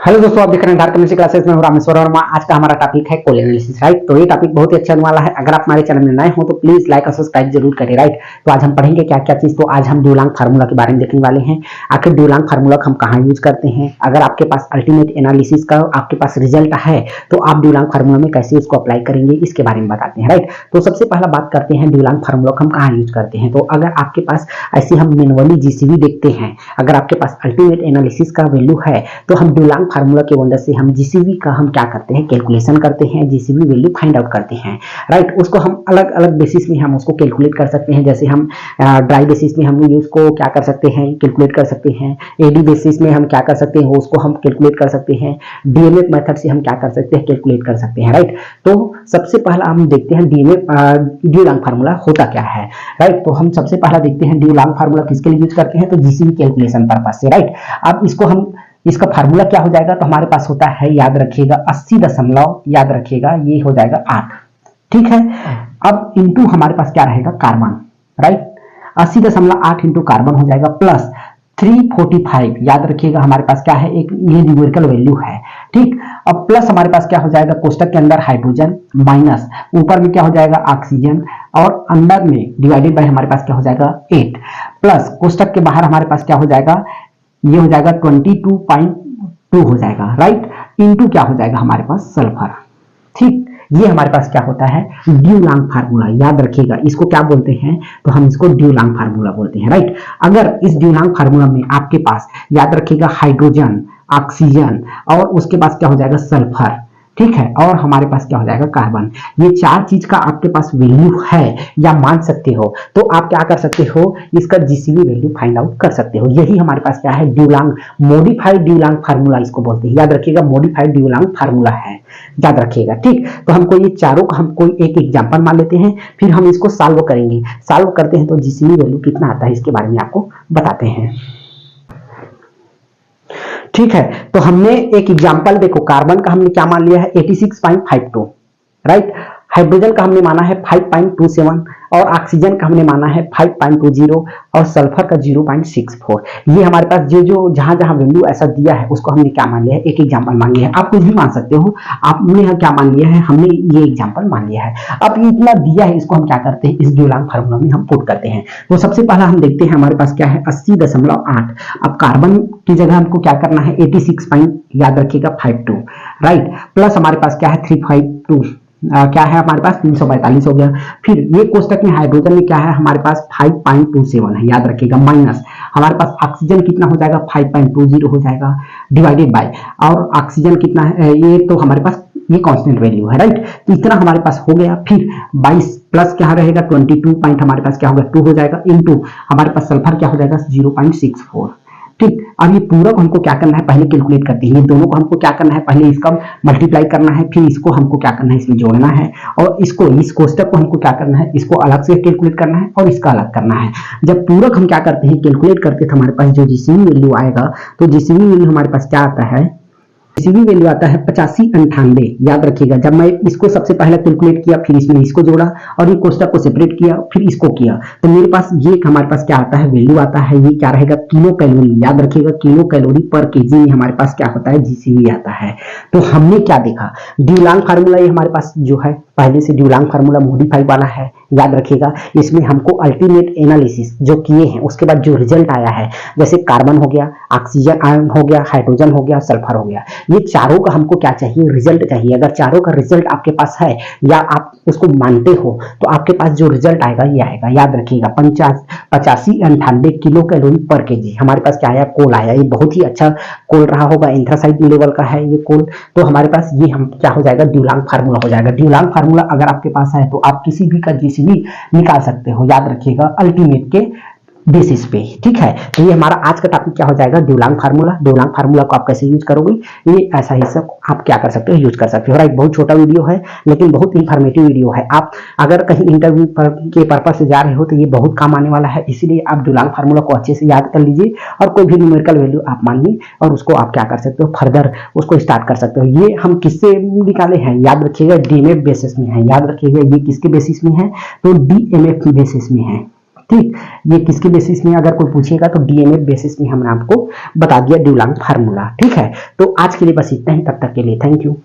Hello दोस्तों, आप देख रहे हैं डार्क केमिस्ट्री क्लासेस में रामेश्वर वर्मा। आज का हमारा टॉपिक है कोल एनालिसिस, राइट। तो ये टॉपिक बहुत ही अच्छा होने वाला है। अगर आप हमारे चैनल में नए हो तो प्लीज लाइक और सब्सक्राइब जरूर करें, राइट। तो आज हम पढ़ेंगे क्या क्या चीज। तो आज हम ड्यूलांग फार्मूला के बारे में देखने वाले हैं। आखिर ड्यूलांग फार्मूला हम कहाँ यूज करते हैं, अगर आपके पास अल्टीमेट एनालिसिस का आपके पास रिजल्ट है तो आप ड्यूलांग फार्मूला में कैसे उसको अप्लाई करेंगे, इसके बारे में बताते हैं, राइट। तो सबसे पहला बात करते हैं ड्यूलांग फार्मूला हम कहाँ यूज करते हैं। तो अगर आपके पास ऐसे हम मैनुअली जीसीवी देखते हैं, अगर आपके पास अल्टीमेट एनालिसिस का वैल्यू है तो हम ड्यूलांग फार्मूला की मदद से हम जीसीवी का हम क्या करते हैं, कैलकुलेशन करते हैं, जीसीवी वैल्यू फाइंड आउट करते हैं, राइट। उसको हम अलग अलग बेसिस में हम उसको कैलकुलेट कर सकते हैं। जैसे हम ड्राई बेसिस में हम उसको क्या कर सकते हैं, कैलकुलेट कर सकते हैं। एडी बेसिस में हम क्या कर सकते हैं, उसको हम कैलकुलेट कर सकते हैं। डीएमएफ मेथड से हम क्या कर सकते हैं, कैलकुलेट कर सकते हैं, राइट। तो सबसे पहला हम देखते हैं ड्यूलांग फार्मूला होता क्या है, राइट। तो हम सबसे पहला देखते हैं ड्यूलांग फार्मूला किसके लिए यूज करते हैं, तो जीसीवी कैलकुलेशन पर्पस से, राइट। अब इसका फार्मूला क्या हो जाएगा, तो हमारे पास होता है, याद रखिएगा 80 दशमलव, याद रखिएगा ये हो जाएगा 8, ठीक है। अब इंटू हमारे पास क्या रहेगा, कार्बन, राइट। 80.8 इंटू कार्बन हो जाएगा प्लस 345, याद रखिएगा हमारे पास क्या है, एक ये न्यूमेरिकल वैल्यू है, ठीक। अब प्लस हमारे पास क्या हो जाएगा, कोष्टक के अंदर हाइड्रोजन माइनस ऊपर में क्या हो जाएगा ऑक्सीजन और अंदर में डिवाइडेड बाय हमारे पास क्या हो जाएगा 8 प्लस कोष्टक के बाहर हमारे पास क्या हो जाएगा, ये हो जाएगा 22.2 हो जाएगा, राइट। इनटू क्या हो जाएगा हमारे पास सल्फर, ठीक। ये हमारे पास क्या होता है, ड्यूलांग फार्मूला, याद रखिएगा इसको क्या बोलते हैं, तो हम इसको ड्यूलांग फार्मूला बोलते हैं, राइट। अगर इस ड्यूलांग फार्मूला में आपके पास याद रखिएगा हाइड्रोजन, ऑक्सीजन और उसके पास क्या हो जाएगा सल्फर, ठीक है, और हमारे पास क्या हो जाएगा कार्बन, ये चार चीज का आपके पास वैल्यू है या मान सकते हो, तो आप क्या कर सकते हो, इसका जीसीवी वैल्यू फाइंड आउट कर सकते हो। यही हमारे पास क्या है, ड्यूलांग मॉडिफाइड ड्यूलांग फार्मूला इसको बोलते हैं, याद रखिएगा मॉडिफाइड ड्यूलांग फार्मूला है, याद रखिएगा, ठीक। तो हमको ये चारों का हम कोई एक एग्जांपल मान लेते हैं, फिर हम इसको सॉल्व करेंगे। सॉल्व करते हैं तो जीसीवी वैल्यू कितना आता है इसके बारे में आपको बताते हैं, ठीक है। तो हमने एक एग्जांपल देखो, कार्बन का हमने क्या मान लिया है 86.52, राइट। हाइड्रोजन का हमने माना है 5.27 और ऑक्सीजन का हमने माना है 5.20 और सल्फर का 0.64। ये हमारे पास जो जहां जहां वैल्यू ऐसा दिया है उसको हमने क्या मान लिया है, एक एग्जांपल मान लिया है। आप कुछ भी मान सकते हो, आपने क्या मान लिया है, हमने ये एग्जांपल मान लिया है। अब ये इतना दिया है, इसको हम क्या करते हैं, इस ड्यूलांग फार्मूला में हम पुट करते हैं। तो सबसे पहला हम देखते हैं हमारे पास क्या है 80.8। अब कार्बन की जगह हमको क्या करना है 86. याद रखिएगा 52, राइट, प्लस हमारे पास क्या है 352, क्या है हमारे पास 342 हो गया। फिर ये कोष्टक में हाइड्रोजन में क्या है हमारे पास 5.27 है, याद रखिएगा, माइनस हमारे पास ऑक्सीजन कितना हो जाएगा 5.20 हो जाएगा डिवाइडेड बाय, और ऑक्सीजन कितना है, ये तो हमारे पास ये कांस्टेंट वैल्यू है, राइट। तो इतना हमारे पास हो गया। फिर 22 प्लस क्या रहेगा 22 पॉइंट हमारे पास क्या होगा 2 हो जाएगा, इनटू हमारे पास सल्फर क्या हो जाएगा 0.64, ठीक। अब ये पूरा को हमको क्या करना है, पहले कैलकुलेट करते हैं। ये दोनों को हमको क्या करना है, पहले इसका मल्टीप्लाई करना है, फिर इसको हमको क्या करना है, इसमें जोड़ना है, और इसको इस कोष्टक को हमको क्या करना है, इसको अलग से कैलकुलेट करना है और इसका अलग करना है। जब पूरक हम क्या करते हैं, कैलकुलेट करते हैं, हमारे पास जो जीसीवी वैल्यू आएगा, तो जीसीवी वैल्यू हमारे पास क्या आता है, जीसीवी वैल्यू आता है 8598, याद रखिएगा। जब मैं इसको सबसे पहले कैलकुलेट किया, फिर इसमें इसको जोड़ा और ये कोष्टक को सेपरेट किया, फिर इसको किया, तो मेरे पास ये हमारे पास क्या आता है, वैल्यू आता है, ये क्या रहेगा किलो कैलोरी, याद रखिएगा किलो कैलोरी पर केजी में हमारे पास क्या होता है, जीसीवी आता है। तो हमने क्या देखा, ड्यूलांग फार्मूला ये हमारे पास जो है पहले से ड्यूलांग फार्मूला मॉडिफाइड वाला है, याद रखिएगा। इसमें हमको अल्टीमेट एनालिसिस जो किए हैं उसके बाद जो रिजल्ट आया है, जैसे कार्बन हो गया, ऑक्सीजन आयन हो गया, हाइड्रोजन हो गया, सल्फर हो गया, ये चारों का हमको क्या चाहिए, रिजल्ट चाहिए। अगर चारों का रिजल्ट आपके पास है या आप उसको मानते हो तो आपके पास जो रिजल्ट आएगा ये आएगा, याद रखिएगा 8598 किलो कैलोरी पर केजी हमारे पास क्या आया, कोल आया। ये बहुत ही अच्छा कोल रहा होगा, एंथ्रासाइट लेवल का है ये कोल। तो हमारे पास ये हम क्या हो जाएगा, ड्यूलांग फार्मूला हो जाएगा। ड्यूलांग फार्मूला अगर आपके पास है तो आप किसी भी का जीसीवी निकाल सकते हो, याद रखिएगा अल्टीमेट के बेसिस पे, ठीक है। तो ये हमारा आज का टॉपिक क्या हो जाएगा, ड्यूलांग फार्मूला। ड्यूलांग फार्मूला को आप कैसे यूज करोगे, ये ऐसा ही सब आप क्या कर सकते हो, यूज कर सकते हो, राइट। बहुत छोटा वीडियो है लेकिन बहुत इंफॉर्मेटिव वीडियो है। आप अगर कहीं इंटरव्यू के पर्पज से जा रहे हो तो ये बहुत काम आने वाला है, इसीलिए आप ड्यूलांग फार्मूला को अच्छे से याद कर लीजिए और कोई भी न्यूमेरिकल वैल्यू आप मानिए और उसको आप क्या कर सकते हो, फर्दर उसको स्टार्ट कर सकते हो। ये हम किससे निकाले हैं, याद रखिएगा डीएमएफ बेसिस में है, याद रखिएगा ये किसके बेसिस में है, तो डीएमएफ बेसिस में है, ठीक, ये किसके बेसिस में अगर कोई पूछेगा तो डीएमएफ बेसिस में हमने आपको बता दिया ड्यूलांग फार्मूला। ठीक है, तो आज के लिए बस इतना ही, तब तक के लिए थैंक यू।